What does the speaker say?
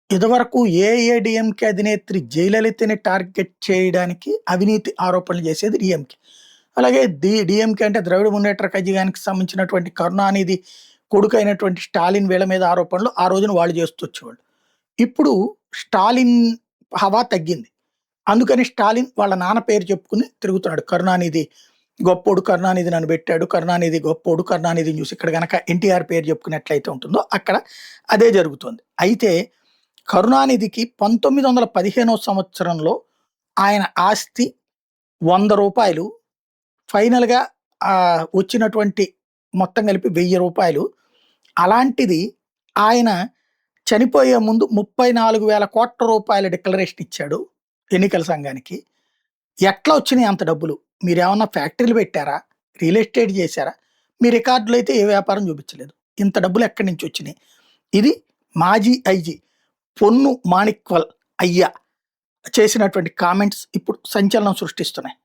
ఇదివరకు AIADMK అధినేత్రి జయలలితని target చేయడానికి అవినీతి ఆరోపణలు చేసేది డీఎంకే. అలాగే డీఎంకే అంటే ద్రవిడ మున్నేట్ర కజగానికి సంబంధించినటువంటి కరుణానిధి కొడుకైనటువంటి స్టాలిన్ వీళ్ళ మీద ఆరోపణలు ఆ రోజున వాళ్ళు చేస్తూ వచ్చేవాళ్ళు. ఇప్పుడు స్టాలిన్ హవా తగ్గింది. అందుకని స్టాలిన్ వాళ్ళ నాన్న పేరు చెప్పుకుని తిరుగుతున్నాడు. కరుణానిధి గొప్పోడు, కరుణానిధి నన్ను పెట్టాడు, కరుణానిధి గొప్పోడు, కరుణానిధి న్యూస్. ఇక్కడ గనక ఎన్టీఆర్ పేరు చెప్పుకున్నట్లయితే ఉంటుందో అక్కడ అదే జరుగుతుంది. అయితే కరుణానిధికి 1915వ సంవత్సరంలో ఆయన ఆస్తి రూ. 100. ఫైనల్‌గా వచ్చినటువంటి మొత్తం కలిపి రూ. 1000. అలాంటిది ఆయన చనిపోయే ముందు 34,000 కోట్ల రూపాయల డిక్లరేషన్ ఇచ్చాడు ఎన్నికల సంఘానికి. ఎట్లా వచ్చినాయి అంత డబ్బులు? మీరేమన్నా ఫ్యాక్టరీలు పెట్టారా? రియల్ ఎస్టేట్ చేశారా? మీ రికార్డులో అయితే ఏ వ్యాపారం చూపించలేదు. ఇంత డబ్బులు ఎక్కడి నుంచి వచ్చినాయి? ఇది మాజీ ఐజీ పొన్ను మాణిక్వల్ అయ్య చేసినటువంటి కామెంట్స్ ఇప్పుడు సంచలనం సృష్టిస్తున్నాయి.